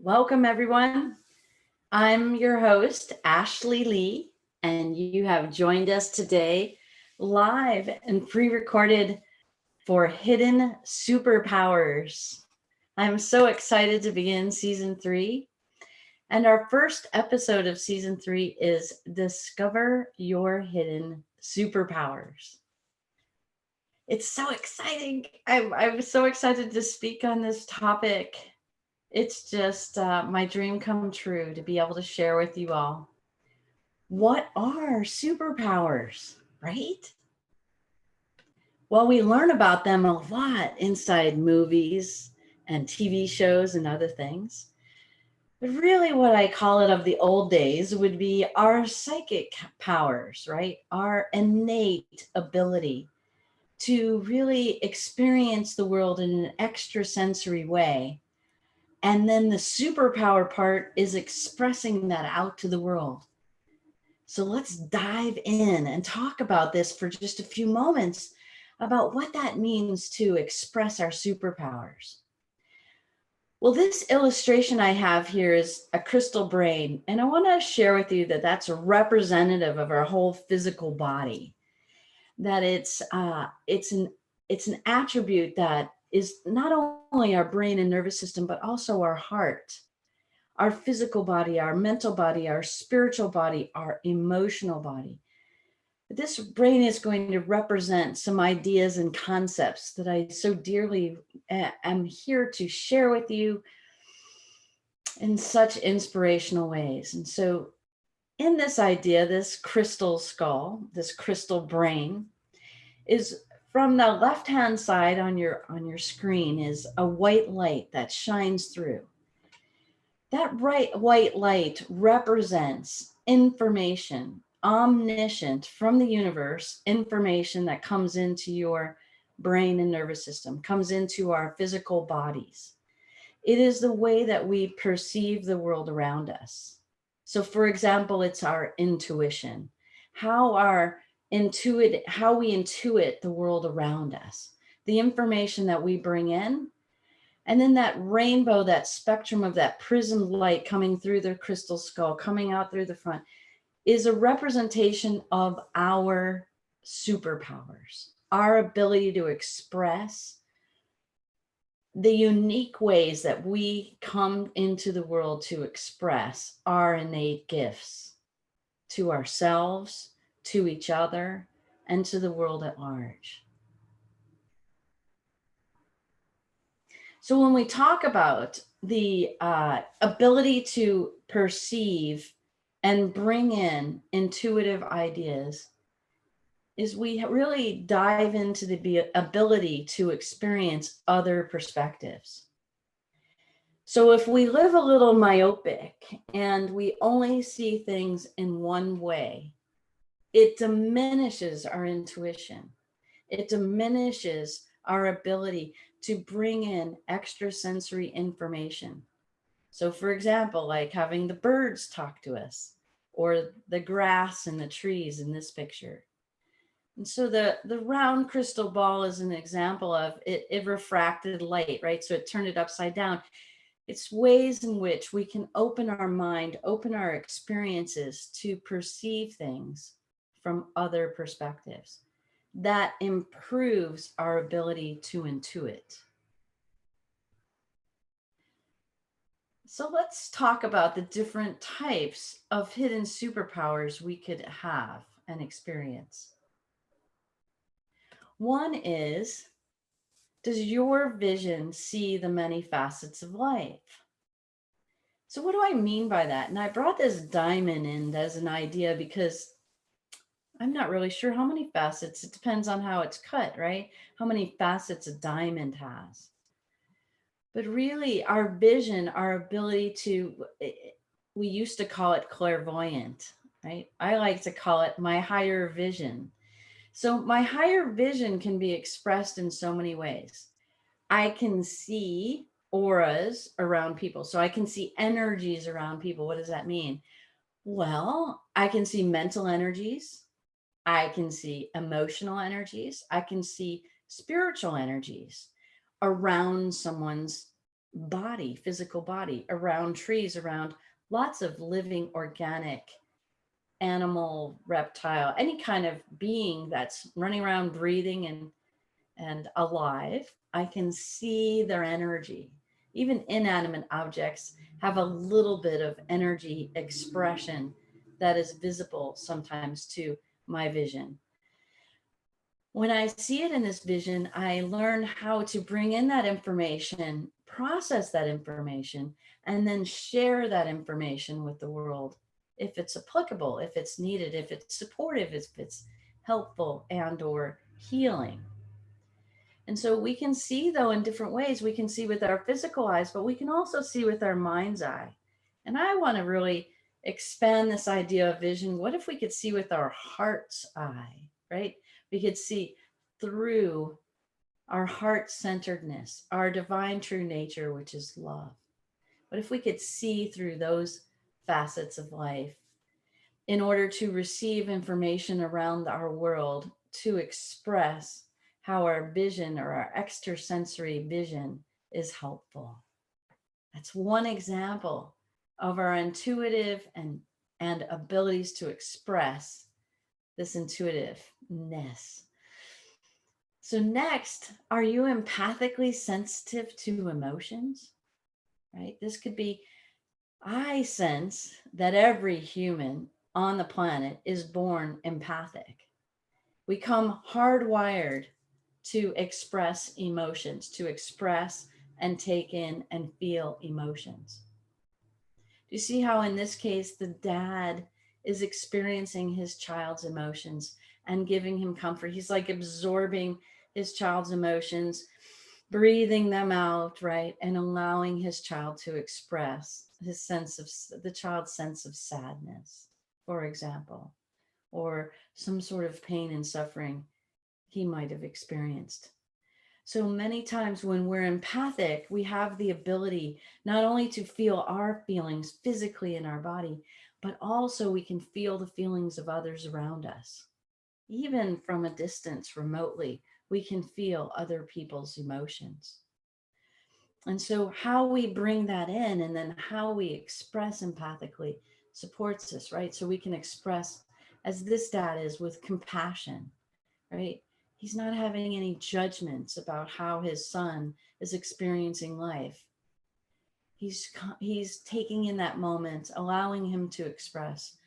Welcome, everyone. I'm your host, Ashley Lee, and you have joined us today live and pre recorded for Hidden Superpowers. I'm so excited to begin season 3. And our first episode of season 3 is Discover Your Hidden Superpowers. It's so exciting. I'm so excited to speak on this topic. It's just my dream come true to be able to share with you all. What are superpowers, right? Well, we learn about them a lot inside movies and TV shows and other things. But really, what I call it of the old days would be our psychic powers, right? Our innate ability to really experience the world in an extrasensory way. And then the superpower part is expressing that out to the world. So let's dive in and talk about this for just a few moments about what that means to express our superpowers. Well, this illustration I have here is a crystal brain, and I want to share with you that that's a representative of our whole physical body. That it's an attribute that is not only our brain and nervous system, but also our heart, our physical body, our mental body, our spiritual body, our emotional body. This brain is going to represent some ideas and concepts that I so dearly am here to share with you in such inspirational ways. And so in this idea, this crystal skull, this crystal brain is from the left-hand side on your screen is a white light that shines through. That bright white light represents information, omniscient from the universe, information that comes into your brain and nervous system, comes into our physical bodies. It is the way that we perceive the world around us. So for example, it's our intuition, how we intuit the world around us, the information that we bring in. And then that rainbow, that spectrum of that prism light coming through the crystal skull, coming out through the front, is a representation of our superpowers, our ability to express the unique ways that we come into the world to express our innate gifts to ourselves, to each other, and to the world at large. So when we talk about the ability to perceive and bring in intuitive ideas, is we really dive into the ability to experience other perspectives. So if we live a little myopic and we only see things in one way, it diminishes our intuition. It diminishes our ability to bring in extrasensory information. So for example, like having the birds talk to us or the grass and the trees in this picture. And so the round crystal ball is an example of it refracted light, right? So it turned it upside down. It's ways in which we can open our mind, open our experiences to perceive things from other perspectives. That improves our ability to intuit. So let's talk about the different types of hidden superpowers we could have and experience. One is, does your vision see the many facets of life? So what do I mean by that? And I brought this diamond in as an idea because I'm not really sure how many facets. It depends on how it's cut, right? How many facets a diamond has. But really our vision, our ability to, we used to call it clairvoyant, right? I like to call it my higher vision. So my higher vision can be expressed in so many ways. I can see auras around people. So I can see energies around people. What does that mean? Well, I can see mental energies. I can see emotional energies. I can see spiritual energies around someone's body, physical body, around trees, around lots of living organic animal, reptile, any kind of being that's running around breathing and alive. I can see their energy. Even inanimate objects have a little bit of energy expression that is visible sometimes to my vision. When I see it in this vision, I learn how to bring in that information, process that information, and then share that information with the world if it's applicable, if it's needed, if it's supportive, if it's helpful and or healing. And so we can see, though, in different ways. We can see with our physical eyes, but we can also see with our mind's eye. And I want to really expand this idea of vision. What if we could see with our heart's eye, right? We could see through our heart centeredness, our divine true nature, which is love. What if we could see through those facets of life in order to receive information around our world to express how our vision or our extrasensory vision is helpful? That's one example of our intuitive and abilities to express this intuitiveness. So next, are you empathically sensitive to emotions? Right? This could be, I sense that every human on the planet is born empathic. We come hardwired to express emotions, to express and take in and feel emotions. Do you see how in this case the dad is experiencing his child's emotions and giving him comfort? He's like absorbing his child's emotions, breathing them out, right? And allowing his child to express his sense of the child's sense of sadness, for example, or some sort of pain and suffering he might have experienced. So many times when we're empathic, we have the ability not only to feel our feelings physically in our body, but also we can feel the feelings of others around us. Even from a distance, remotely, we can feel other people's emotions. And so how we bring that in and then how we express empathically supports us, right? So we can express, as this dad is, with compassion, right? He's not having any judgments about how his son is experiencing life. He's taking in that moment, allowing him to express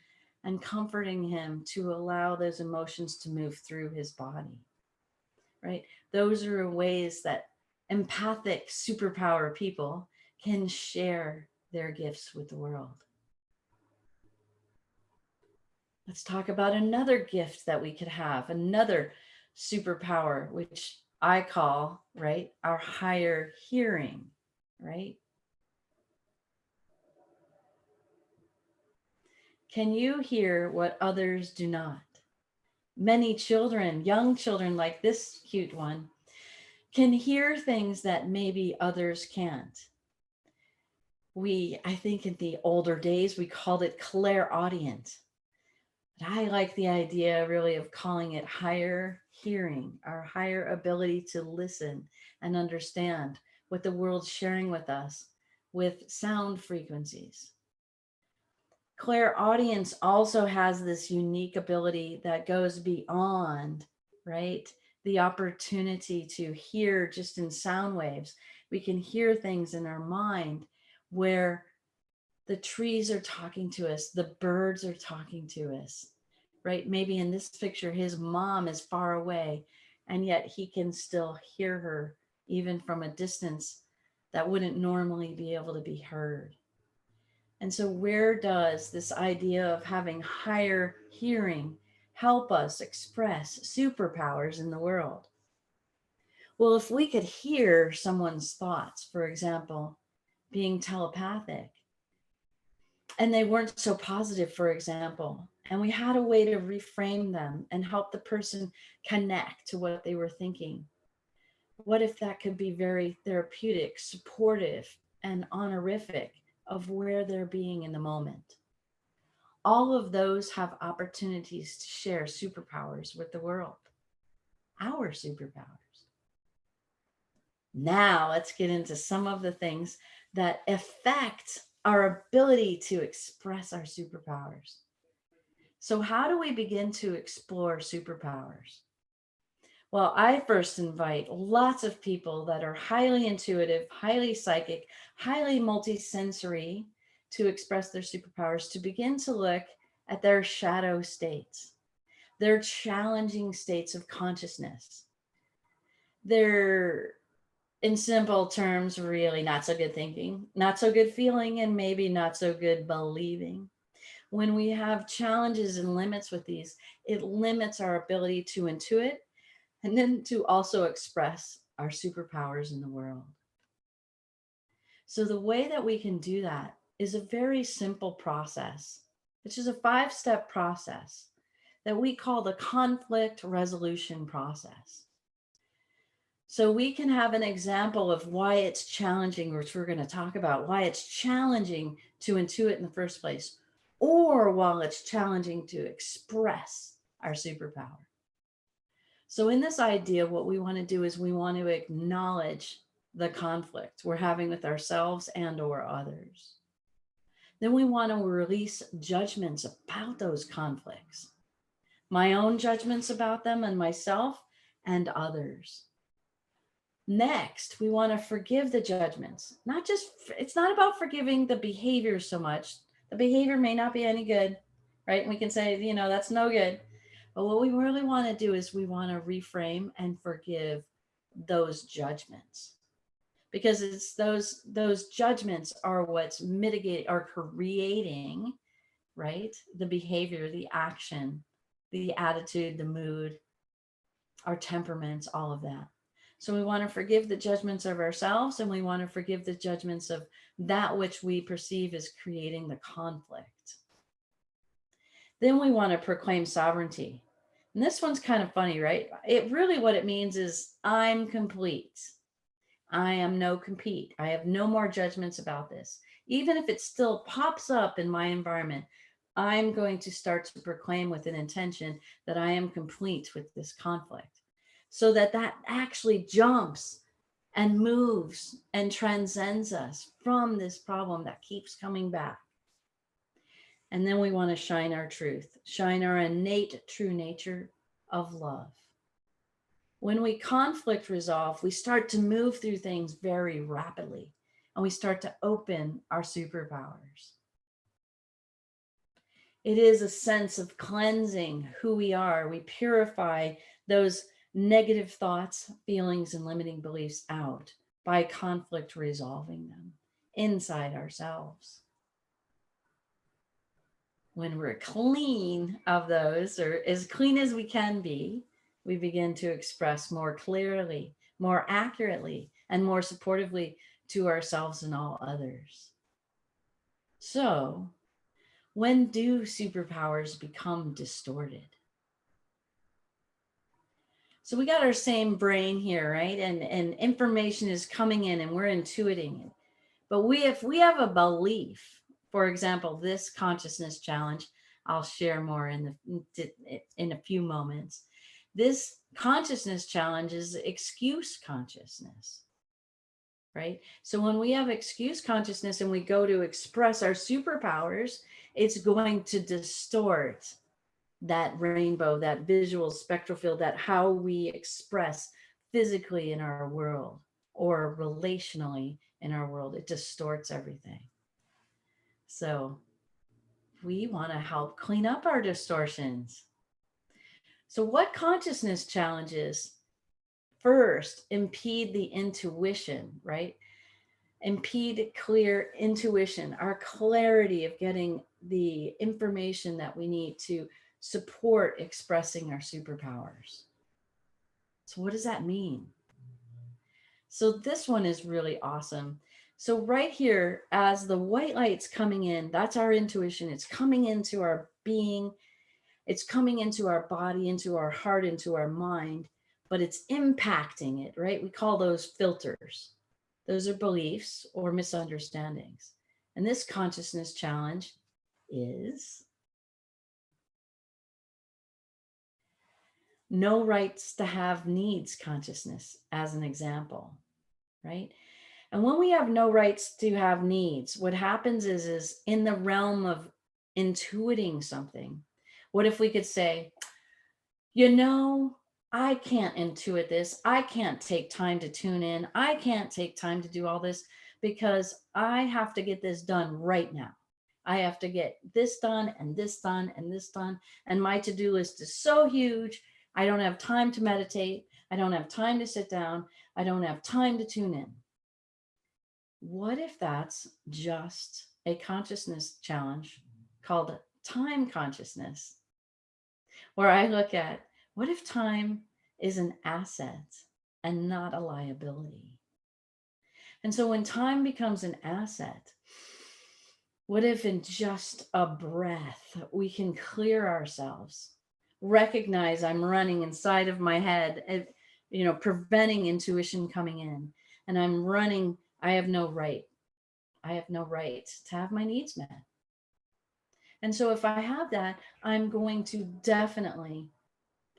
and comforting him to allow those emotions to move through his body, right? Those are ways that empathic superpower people can share their gifts with the world. Let's talk about another gift that we could have, another superpower, which I call, right, our higher hearing, right? Can you hear what others do not? Many children, young children like this cute one, can hear things that maybe others can't. I think in the older days, we called it clairaudient. But I like the idea really of calling it higher hearing, our higher ability to listen and understand what the world's sharing with us with sound frequencies. Clairaudience also has this unique ability that goes beyond, right? The opportunity to hear just in sound waves. We can hear things in our mind where the trees are talking to us, the birds are talking to us, right? Maybe in this picture, his mom is far away, and yet he can still hear her even from a distance that wouldn't normally be able to be heard. And so, where does this idea of having higher hearing help us express superpowers in the world? Well, if we could hear someone's thoughts, for example, being telepathic, and they weren't so positive, for example, and we had a way to reframe them and help the person connect to what they were thinking. What if that could be very therapeutic, supportive, and honorific of where they're being in the moment? All of those have opportunities to share superpowers with the world, our superpowers. Now let's get into some of the things that affect our ability to express our superpowers. So, how do we begin to explore superpowers? Well, I first invite lots of people that are highly intuitive, highly psychic, highly multisensory to express their superpowers to begin to look at their shadow states, their challenging states of consciousness, their, in simple terms, really not so good thinking, not so good feeling, and maybe not so good believing. When we have challenges and limits with these, it limits our ability to intuit and then to also express our superpowers in the world. So, the way that we can do that is a very simple process, which is a 5-step process that we call the conflict resolution process. So, we can have an example of why it's challenging, which we're going to talk about, why it's challenging to intuit in the first place, or while it's challenging to express our superpower. So, in this idea, what we want to do is we want to acknowledge the conflict we're having with ourselves and or others. Then we want to release judgments about those conflicts, my own judgments about them and myself and others. Next, we want to forgive the judgments. Not just, it's not about forgiving the behavior so much. The behavior may not be any good, right? And we can say, that's no good. But what we really want to do is we want to reframe and forgive those judgments, because it's those judgments are what's mitigating or creating, right? The behavior, the action, the attitude, the mood, our temperaments, all of that. So we want to forgive the judgments of ourselves, and we want to forgive the judgments of that which we perceive as creating the conflict. Then we want to proclaim sovereignty. And this one's kind of funny, right? It really, what it means is I'm complete. I am no compete. I have no more judgments about this. Even if it still pops up in my environment, I'm going to start to proclaim with an intention that I am complete with this conflict, so that actually jumps and moves and transcends us from this problem that keeps coming back. And then we want to shine our truth, shine our innate true nature of love. When we conflict resolve, we start to move through things very rapidly, and we start to open our superpowers. It is a sense of cleansing who we are. We purify those negative thoughts, feelings, and limiting beliefs out by conflict resolving them inside ourselves. When we're clean of those, or as clean as we can be, we begin to express more clearly, more accurately, and more supportively to ourselves and all others. So, when do superpowers become distorted? So we got our same brain here, right? And information is coming in and we're intuiting it. But if we have a belief, for example, this consciousness challenge, I'll share more in a few moments. This consciousness challenge is excuse consciousness, right? So when we have excuse consciousness and we go to express our superpowers, it's going to distort that rainbow, that visual spectral field, that how we express physically in our world or relationally in our world. It distorts everything. So we want to help clean up our distortions. So what consciousness challenges first impede the intuition, right? Impede clear intuition, our clarity of getting the information that we need to support expressing our superpowers. So what does that mean? So this one is really awesome. So right here, as the white light's coming in, that's our intuition. It's coming into our being. It's coming into our body, into our heart, into our mind, but it's impacting it, right? We call those filters. Those are beliefs or misunderstandings. And this consciousness challenge is no rights to have needs consciousness, as an example. right? And when we have no rights to have needs, what happens is in the realm of intuiting something, what if we could say, you know, I can't intuit this. I can't take time to tune in. I can't take time to do all this because I have to get this done right now. I have to get this done and this done and this done. And my to do list is so huge. I don't have time to meditate. I don't have time to sit down. I don't have time to tune in. What if that's just a consciousness challenge called time consciousness? Where I look at, what if time is an asset and not a liability? And so when time becomes an asset, what if in just a breath we can clear ourselves, recognize I'm running inside of my head, preventing intuition coming in, and I'm running, I have no right. I have no right to have my needs met. And so if I have that, I'm going to definitely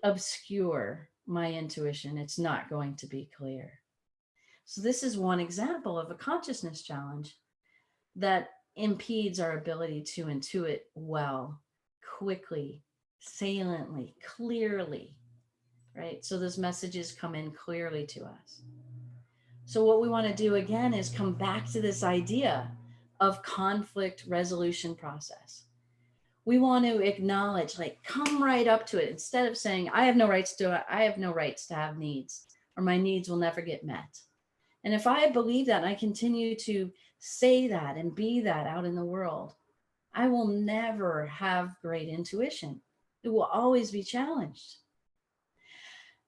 obscure my intuition. It's not going to be clear. So, this is one example of a consciousness challenge that impedes our ability to intuit well, quickly, saliently, clearly, right? So, those messages come in clearly to us. So, what we want to do again is come back to this idea of conflict resolution process. We want to acknowledge, like, come right up to it instead of saying, I have no rights to have needs, or my needs will never get met. And if I believe that and I continue to say that and be that out in the world, I will never have great intuition. It will always be challenged.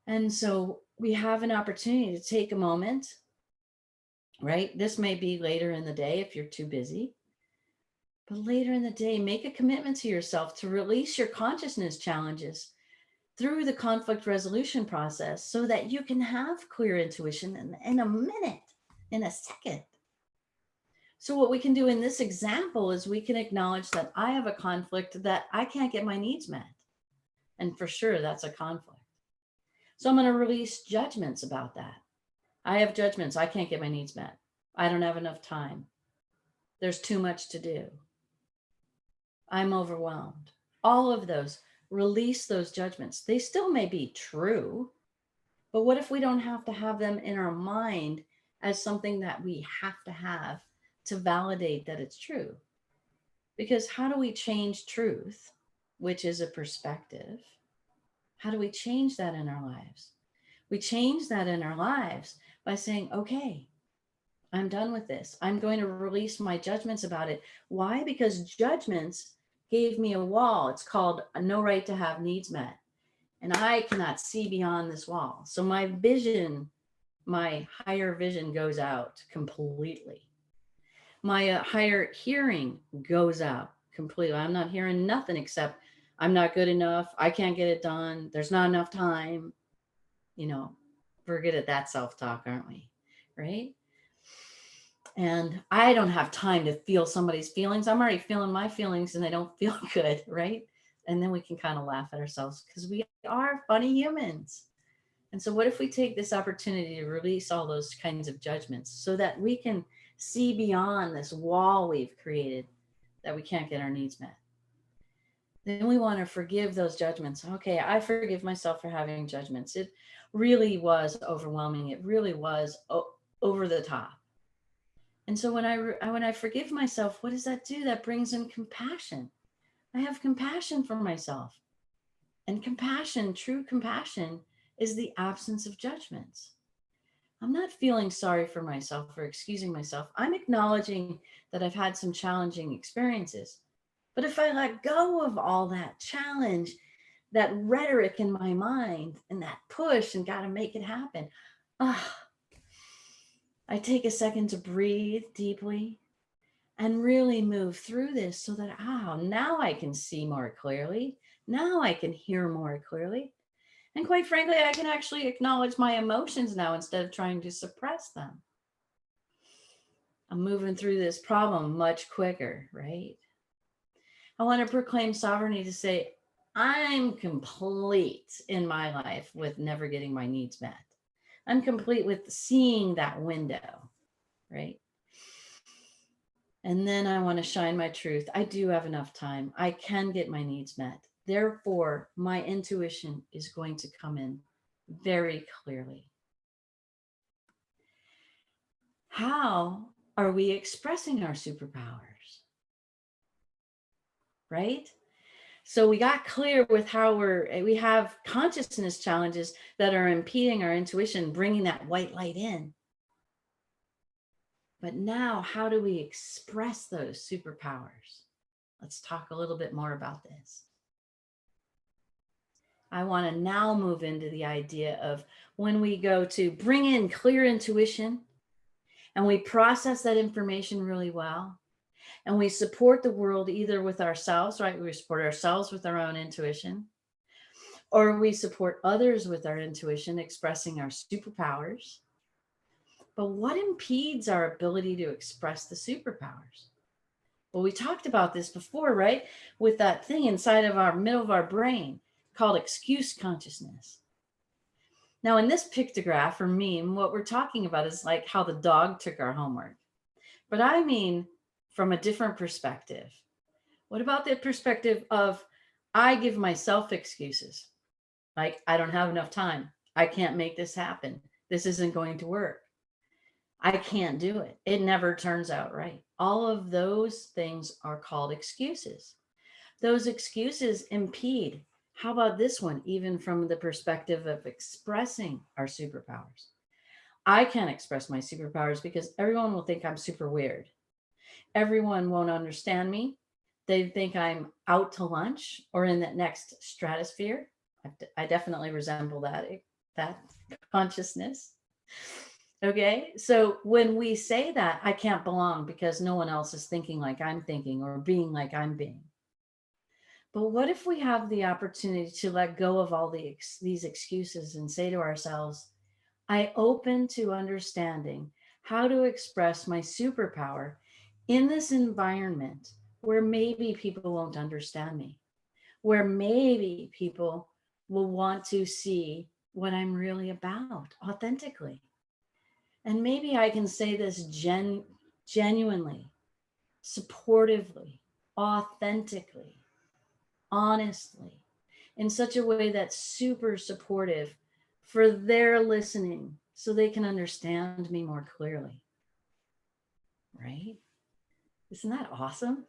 And so we have an opportunity to take a moment, right? This may be later in the day if you're too busy. But later in the day, make a commitment to yourself to release your consciousness challenges through the conflict resolution process so that you can have clear intuition in a minute, in a second. So, what we can do in this example is we can acknowledge that I have a conflict that I can't get my needs met. And for sure, that's a conflict. So, I'm going to release judgments about that. I have judgments. I can't get my needs met. I don't have enough time. There's too much to do. I'm overwhelmed. All of those, release those judgments. They still may be true, but what if we don't have to have them in our mind as something that we have to validate that it's true? Because how do we change truth, which is a perspective? How do we change that in our lives? We change that in our lives by saying, okay, I'm done with this. I'm going to release my judgments about it. Why? Because judgments gave me a wall. It's called a no right to have needs met. And I cannot see beyond this wall. So my vision, my higher vision goes out completely. My higher hearing goes out completely. I'm not hearing nothing except I'm not good enough. I can't get it done. There's not enough time. You know, we're good at that self-talk, aren't we? Right? And I don't have time to feel somebody's feelings. I'm already feeling my feelings and they don't feel good, right? And then we can kind of laugh at ourselves because we are funny humans. And so, what if we take this opportunity to release all those kinds of judgments so that we can see beyond this wall we've created that we can't get our needs met? Then we want to forgive those judgments. Okay, I forgive myself for having judgments. It really was overwhelming. It really was over the top. And so when I forgive myself, what does that do? That brings in compassion. I have compassion for myself. And compassion, true compassion, is the absence of judgments. I'm not feeling sorry for myself or excusing myself. I'm acknowledging that I've had some challenging experiences. But if I let go of all that challenge, that rhetoric in my mind and that push and got to make it happen, I take a second to breathe deeply and really move through this so that, now I can see more clearly. Now I can hear more clearly. And quite frankly, I can actually acknowledge my emotions now instead of trying to suppress them. I'm moving through this problem much quicker, right? I want to proclaim sovereignty to say, I'm complete in my life with never getting my needs met. I'm complete with seeing that window, right? And then I want to shine my truth. I do have enough time. I can get my needs met. Therefore, my intuition is going to come in very clearly. How are we expressing our superpowers? Right? So we got clear with how we have consciousness challenges that are impeding our intuition, bringing that white light in. But now, how do we express those superpowers? Let's talk a little bit more about this. I want to now move into the idea of when we go to bring in clear intuition and we process that information really well and we support the world either with ourselves, right? We support ourselves with our own intuition, or we support others with our intuition, expressing our superpowers. But what impedes our ability to express the superpowers? Well, we talked about this before, right? With that thing inside of our middle of our brain called excuse consciousness. Now, in this pictograph or meme, what we're talking about is like how the dog took our homework. But I mean, from a different perspective. What about the perspective of I give myself excuses? Like, I don't have enough time. I can't make this happen. This isn't going to work. I can't do it. It never turns out right. All of those things are called excuses. Those excuses impede. How about this one, even from the perspective of expressing our superpowers? I can't express my superpowers because everyone will think I'm super weird. Everyone won't understand me. They think I'm out to lunch or in that next stratosphere. I definitely resemble that consciousness. Okay. So when we say that, I can't belong because no one else is thinking like I'm thinking or being like I'm being. But what if we have the opportunity to let go of all these excuses and say to ourselves, I open to understanding how to express my superpower in this environment where maybe people won't understand me, where maybe people will want to see what I'm really about authentically. And maybe I can say this genuinely, supportively, authentically, honestly, in such a way that's super supportive for their listening so they can understand me more clearly. Right? Isn't that awesome?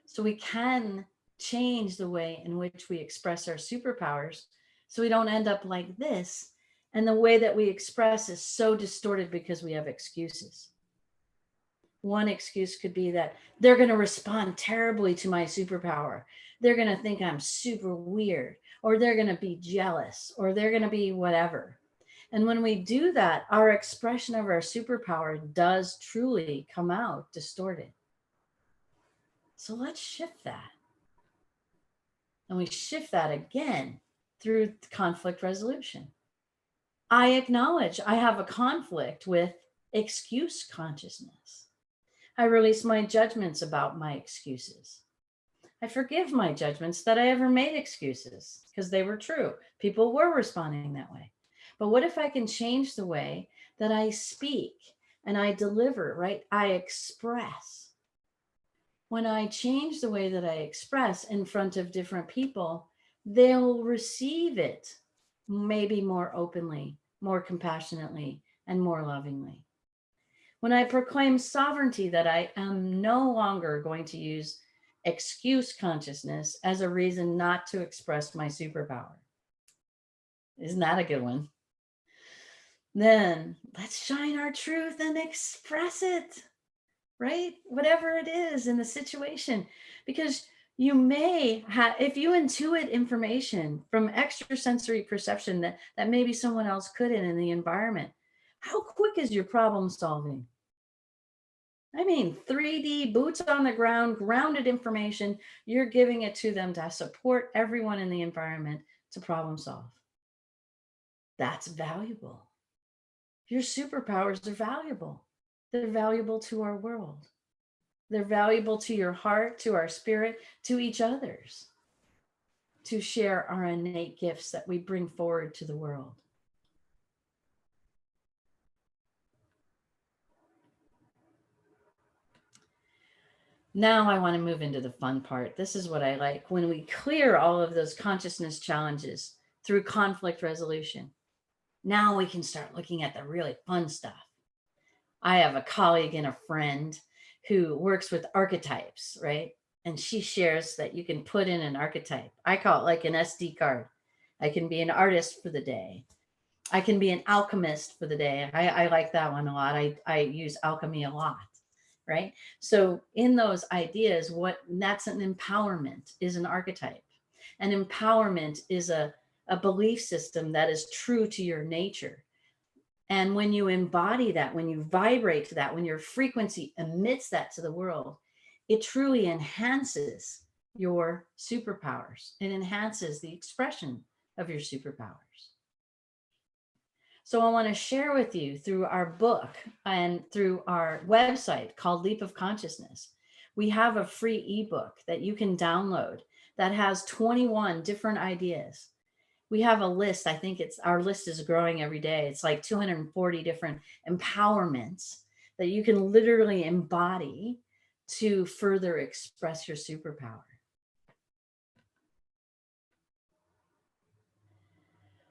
So we can change the way in which we express our superpowers so we don't end up like this. And the way that we express is so distorted because we have excuses. One excuse could be that they're going to respond terribly to my superpower. They're going to think I'm super weird, or they're going to be jealous, or they're going to be whatever. And when we do that, our expression of our superpower does truly come out distorted. So let's shift that. And we shift that again through conflict resolution. I acknowledge I have a conflict with excuse consciousness. I release my judgments about my excuses. I forgive my judgments that I ever made excuses because they were true. People were responding that way. But what if I can change the way that I speak and I deliver, right? I express. When I change the way that I express in front of different people, they'll receive it maybe more openly, more compassionately, and more lovingly. When I proclaim sovereignty, that I am no longer going to use excuse consciousness as a reason not to express my superpower. Isn't that a good one? Then let's shine our truth and express it, right? Whatever it is in the situation, because you may have, if you intuit information from extrasensory perception that maybe someone else couldn't in the environment, how quick is your problem solving? I mean, 3D, boots on the ground, grounded information. You're giving it to them to support everyone in the environment to problem solve. That's valuable. Your superpowers are valuable. They're valuable to our world. They're valuable to your heart, to our spirit, to each other's, to share our innate gifts that we bring forward to the world. Now I want to move into the fun part. This is what I like. When we clear all of those consciousness challenges through conflict resolution, now we can start looking at the really fun stuff. I have a colleague and a friend who works with archetypes, right? And she shares that you can put in an archetype. I call it like an SD card. I can be an artist for the day. I can be an alchemist for the day. I like that one a lot. I use alchemy a lot, right? So in those ideas, what that's an empowerment is an archetype. And empowerment is a belief system that is true to your nature. And when you embody that, when you vibrate to that, when your frequency emits that to the world, it truly enhances your superpowers. It enhances the expression of your superpowers. So I want to share with you through our book and through our website called Leap of Consciousness. We have a free ebook that you can download that has 21 different ideas. We have a list. I think our list is growing every day. It's like 240 different empowerments that you can literally embody to further express your superpower.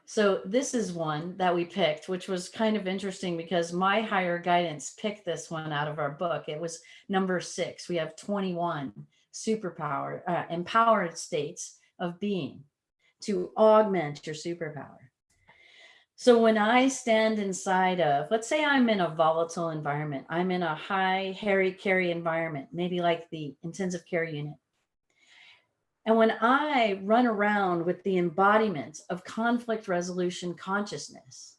So this is one that we picked, which was kind of interesting because my higher guidance picked this one out of our book. It was number 6. We have 21 superpower, empowered states of being to augment your superpower. So when I stand inside of, let's say I'm in a volatile environment, I'm in a high Harry Carry environment, maybe like the intensive care unit. And when I run around with the embodiment of conflict resolution consciousness,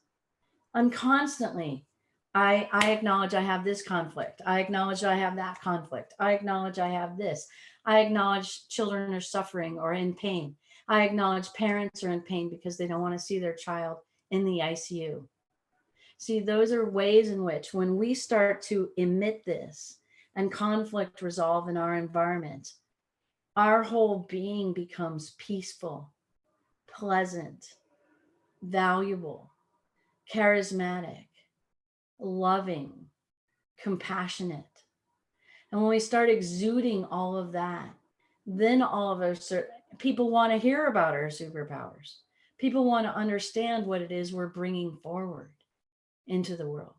I'm constantly, I acknowledge I have this conflict. I acknowledge I have that conflict. I acknowledge I have this. I acknowledge children are suffering or in pain. I acknowledge parents are in pain because they don't want to see their child in the ICU. See, those are ways in which when we start to emit this and conflict resolve in our environment, our whole being becomes peaceful, pleasant, valuable, charismatic, loving, compassionate. And when we start exuding all of that, then all of us, people want to hear about our superpowers. People want to understand what it is we're bringing forward into the world.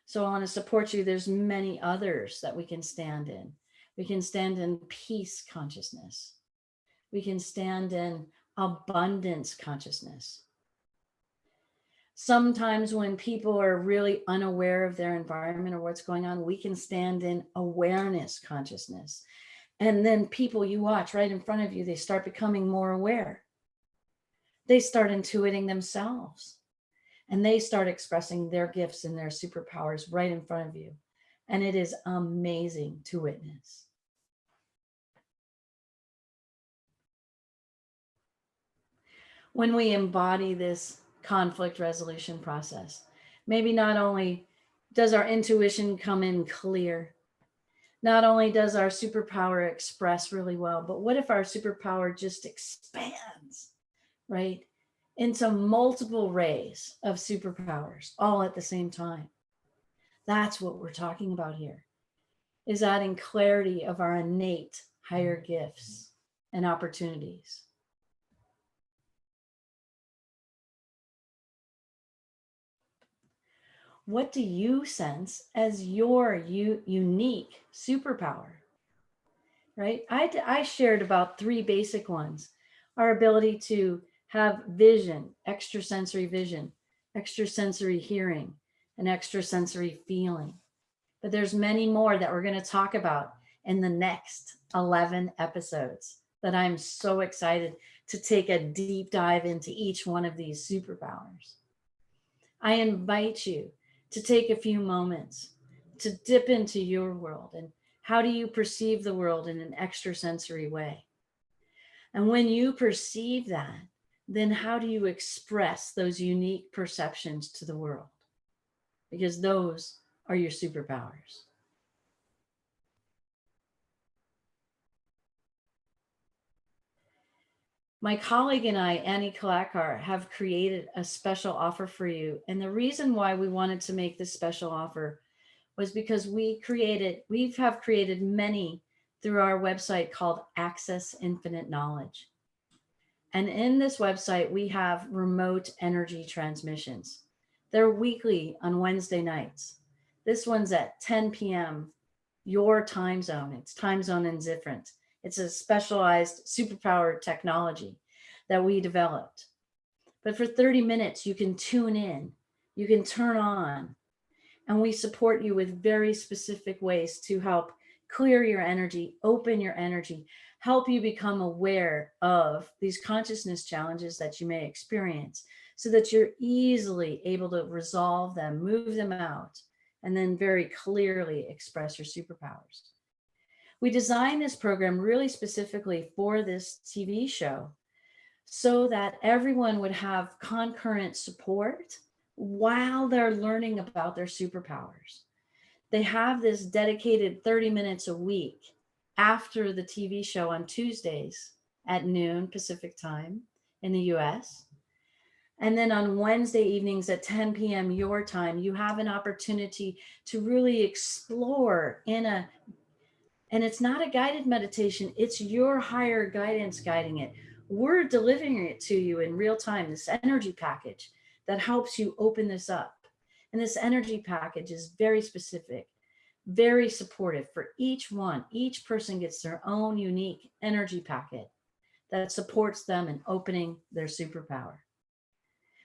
So I want to support you. There's many others that we can stand in. We can stand in peace consciousness. We can stand in abundance consciousness. Sometimes when people are really unaware of their environment or what's going on, we can stand in awareness consciousness. And then people you watch right in front of you, they start becoming more aware. They start intuiting themselves and they start expressing their gifts and their superpowers right in front of you. And it is amazing to witness. When we embody this conflict resolution process, maybe not only does our intuition come in clear, not only does our superpower express really well, but what if our superpower just expands, right, into multiple rays of superpowers all at the same time? That's what we're talking about here, is adding clarity of our innate higher gifts and opportunities. What do you sense as your unique superpower? Right? I shared about 3 basic ones. Our ability to have vision, extrasensory vision, extrasensory hearing, and extrasensory feeling. But there's many more that we're going to talk about in the next 11 episodes that I'm so excited to take a deep dive into each one of these superpowers. I invite you to take a few moments to dip into your world and how do you perceive the world in an extrasensory way? And when you perceive that, then how do you express those unique perceptions to the world? Because those are your superpowers. My colleague and I, Annie Kalakar, have created a special offer for you. And the reason why we wanted to make this special offer was because we have created many through our website called Access Infinite Knowledge. And in this website, we have remote energy transmissions. They're weekly on Wednesday nights. This one's at 10 p.m. your time zone. It's time zone indifferent. It's a specialized superpower technology that we developed. But for 30 minutes, you can tune in, you can turn on, and we support you with very specific ways to help clear your energy, open your energy, help you become aware of these consciousness challenges that you may experience so that you're easily able to resolve them, move them out, and then very clearly express your superpowers. We designed this program really specifically for this TV show so that everyone would have concurrent support while they're learning about their superpowers. They have this dedicated 30 minutes a week after the TV show on Tuesdays at noon Pacific time in the US. And then on Wednesday evenings at 10 p.m. your time, you have an opportunity to really explore and it's not a guided meditation, it's your higher guidance guiding it. We're delivering it to you in real time, this energy package that helps you open this up. And this energy package is very specific, very supportive for each one. Each person gets their own unique energy packet that supports them in opening their superpower.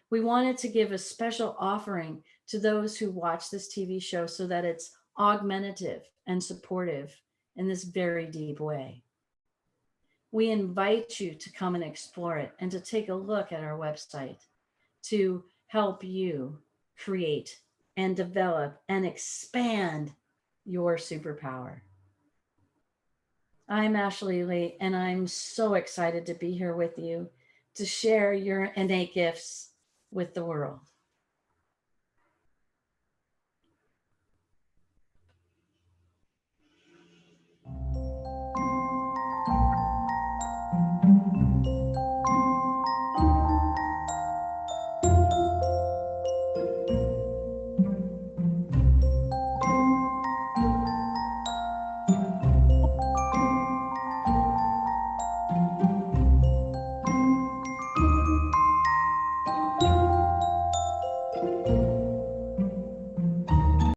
We wanted to give a special offering to those who watch this TV show so that it's augmentative and supportive in this very deep way. We invite you to come and explore it and to take a look at our website to help you create and develop and expand your superpower. I'm Ashley Lee, and I'm so excited to be here with you to share your innate gifts with the world.